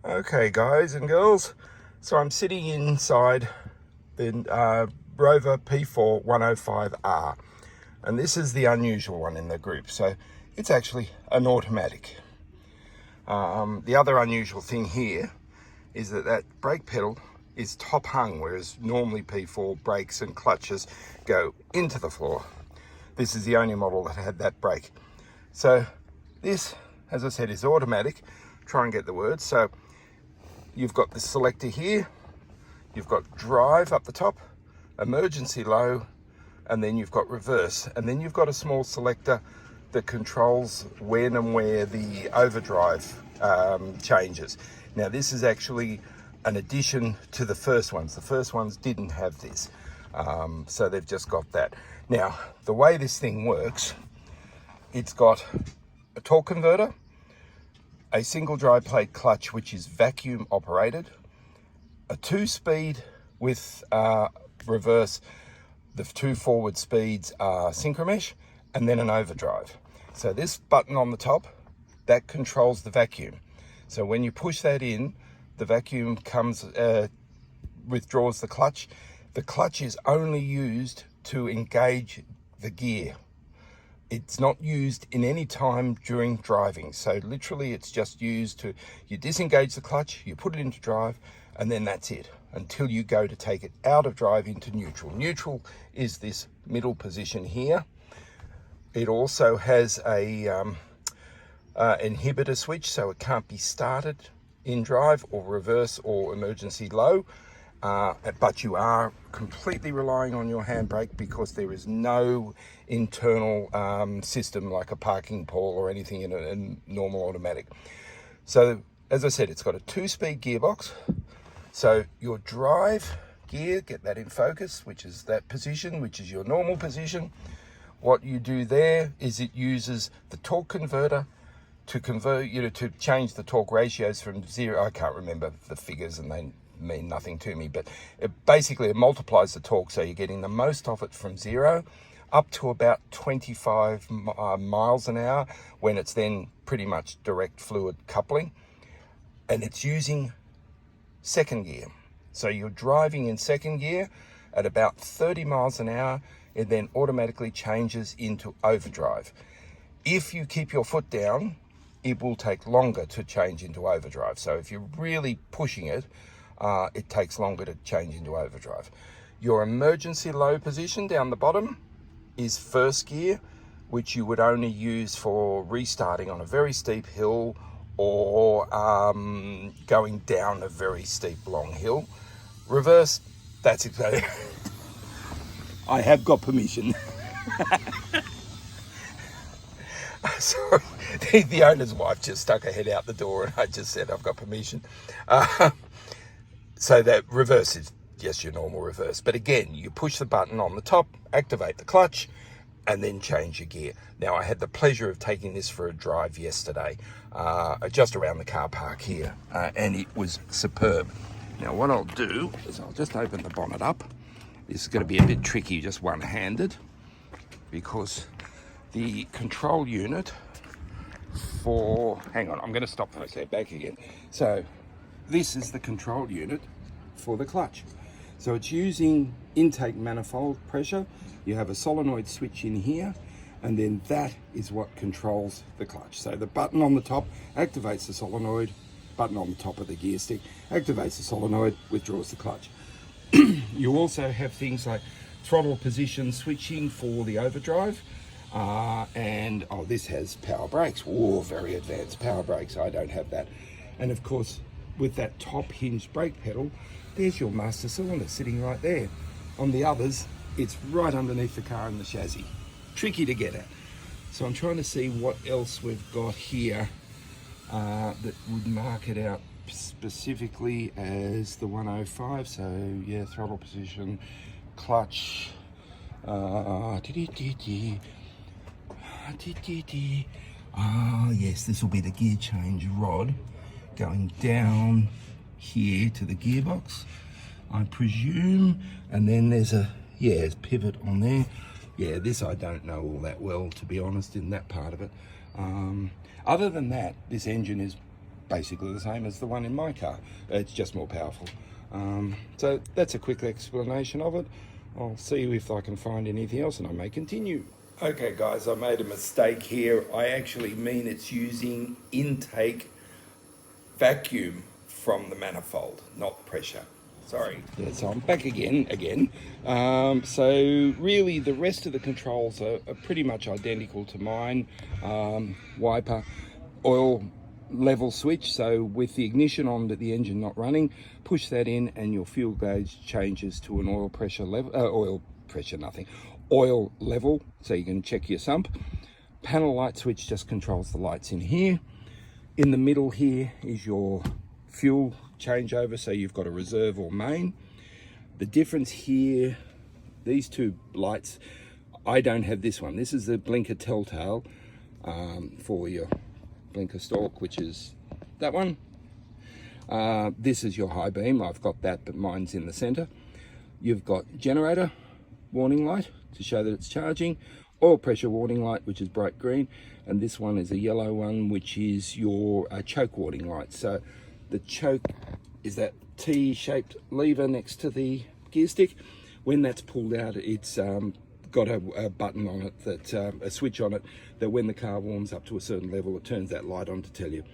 Okay, guys and girls, so I'm sitting inside the Rover P4 105R, and this is the unusual one in the group. So it's actually an automatic. The other unusual thing here is that brake pedal is top hung, whereas normally P4 brakes and clutches go into the floor. This is the only model that had that brake. So this, as I said, is automatic. Try and get the words. So you've got the selector here, you've got drive up the top, emergency low, and then you've got reverse. And then you've got a small selector that controls when and where the overdrive changes. Now this is actually an addition to the first ones. The first ones didn't have this. So they've just got that. Now, the way this thing works, it's got a torque converter, a single dry plate clutch, which is vacuum operated, a 2-speed with reverse, the 2 forward speeds are synchromesh, and then an overdrive. So this button on the top, that controls the vacuum. So when you push that in, the vacuum comes, withdraws the clutch. The clutch is only used to engage the gear. It's not used in any time during driving. So literally it's just used to, you disengage the clutch, you put it into drive, and then that's it until you go to take it out of drive into neutral. Neutral is this middle position here. It also has a inhibitor switch, so it can't be started in drive or reverse or emergency low. But you are completely relying on your handbrake because there is no internal system like a parking pole or anything in a normal automatic. So as I said, it's got a 2-speed gearbox. So your drive gear, get that in focus, which is that position, which is your normal position. What you do there is it uses the torque converter to convert, to change the torque ratios from 0. I can't remember the figures and they mean nothing to me, but it basically multiplies the torque, so you're getting the most of it from 0 up to about 25 miles an hour, when it's then pretty much direct fluid coupling, and it's using second gear. So you're driving in second gear at about 30 miles an hour. It then automatically changes into overdrive. If you keep your foot down, it will take longer to change into overdrive. So if you're really pushing it, it takes longer to change into overdrive. Your emergency low position down the bottom is first gear, which you would only use for restarting on a very steep hill or going down a very steep long hill. Reverse, that's exactly. I have got permission. Sorry, the owner's wife just stuck her head out the door and I just said I've got permission. So that reverse is just your normal reverse. But again, you push the button on the top, activate the clutch, and then change your gear. Now, I had the pleasure of taking this for a drive yesterday, just around the car park here, and it was superb. Now, what I'll do is I'll just open the bonnet up. This is going to be a bit tricky, just one-handed, because the control unit for... Hang on, I'm going to stop for a sec, back again. So this is the control unit for the clutch. So it's using intake manifold pressure. You have a solenoid switch in here, and then that is what controls the clutch. So the button on the top activates the solenoid, button on the top of the gear stick activates the solenoid, withdraws the clutch. You also have things like throttle position switching for the overdrive, and this has power brakes. Oh, very advanced power brakes. I don't have that. And of course, with that top hinged brake pedal, there's your master cylinder sitting right there. On the others, it's right underneath the car and the chassis. Tricky to get at. So I'm trying to see what else we've got here that would mark it out specifically as the 105. So yeah, throttle position, clutch, yes, this will be the gear change rod going down here to the gearbox, I presume, and then there's a pivot on there. Yeah, this I don't know all that well, to be honest, in that part of it. Other than that, this engine is basically the same as the one in my car. It's just more powerful. So that's a quick explanation of it. I'll see if I can find anything else and I may continue. Okay guys, I made a mistake here. I actually mean it's using intake vacuum from the manifold, not pressure. Sorry. Yeah, so I'm back again. So really the rest of the controls are pretty much identical to mine. Wiper, oil level switch, so with the ignition on but the engine not running, push that in and your fuel gauge changes to an oil pressure level, oil level, so you can check your sump. Panel light switch just controls the lights in here. In the middle here is your fuel changeover, so you've got a reserve or main. The difference here, these two lights, I don't have this one. This is the blinker telltale for your blinker stalk, which is that one. This is your high beam. I've got that, but mine's in the center. You've got generator warning light to show that it's charging, oil pressure warning light, which is bright green, and this one is a yellow one, which is your choke warning light. So the choke is that T-shaped lever next to the gear stick. When that's pulled out, it's got a button on it, that a switch on it, that when the car warms up to a certain level, it turns that light on to tell you.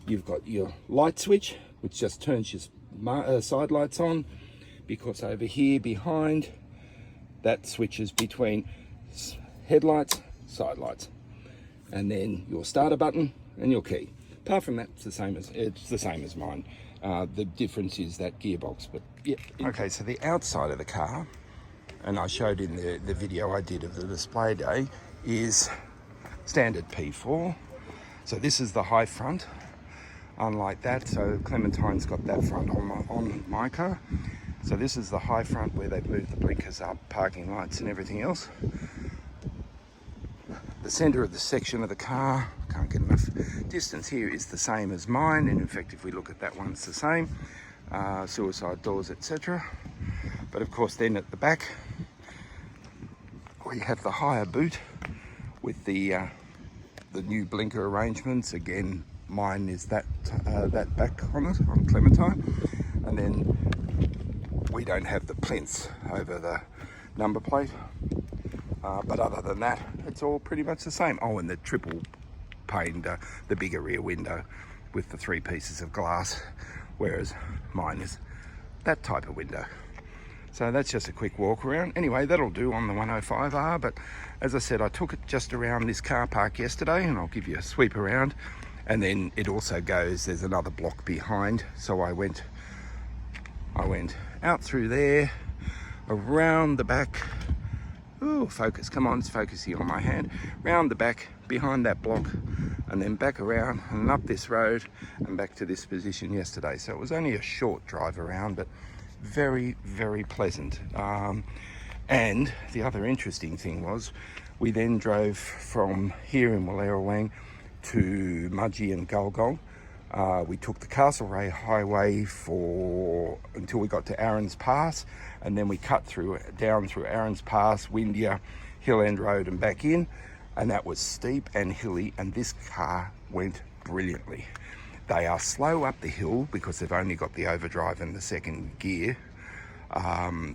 You've got your light switch, which just turns your side lights on, because over here behind, that switches between headlights, side lights, and then your starter button and your key. Apart from that, it's the same as mine. The difference is that gearbox, but yeah. Okay, so the outside of the car, and I showed in the video I did of the display day, is standard P4. So this is the high front, unlike that. So Clementine's got that front on my car. So this is the high front where they've moved the blinkers up, parking lights and everything else. The center of the section of the car, can't get enough distance here, is the same as mine, and in fact if we look at that one, it's the same. Suicide doors, etc. But of course then at the back we have the higher boot with the new blinker arrangements. Again, mine is that back on it, on Clementine, and then we don't have the plinths over the number plate. But other than that, it's all pretty much the same. Oh, and the triple paned, the bigger rear window with the 3 pieces of glass, whereas mine is that type of window. So that's just a quick walk around. Anyway, that'll do on the 105R, but as I said, I took it just around this car park yesterday, and I'll give you a sweep around. And then it also goes, there's another block behind, so I went out through there, around the back. Oh, focus, come on, it's focusing on my hand. Round the back, behind that block, and then back around and up this road and back to this position yesterday. So it was only a short drive around, but very, very pleasant. And the other interesting thing was, we then drove from here in Wallerawang to Mudgee and Gulgong. We took the Castlereagh Highway until we got to Aaron's Pass, and then we cut down through Aaron's Pass, Windia, Hill End Road and back in, and that was steep and hilly, and this car went brilliantly. They are slow up the hill because they've only got the overdrive and the second gear,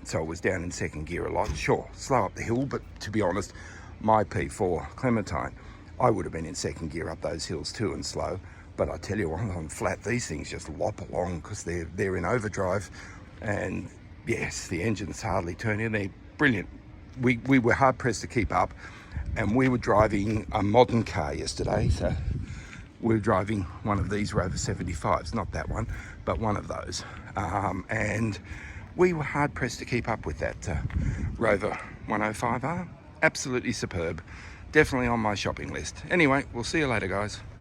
so it was down in second gear a lot. Sure, slow up the hill, but to be honest, my P4 Clementine, I would have been in second gear up those hills too and slow. But I tell you what, on flat, these things just lop along because they're in overdrive, and yes, the engine's hardly turning. They're brilliant. We were hard pressed to keep up, and we were driving a modern car yesterday. So we were driving one of these Rover 75s, not that one, but one of those, and we were hard pressed to keep up with that Rover 105R. Absolutely superb. Definitely on my shopping list. Anyway, we'll see you later, guys.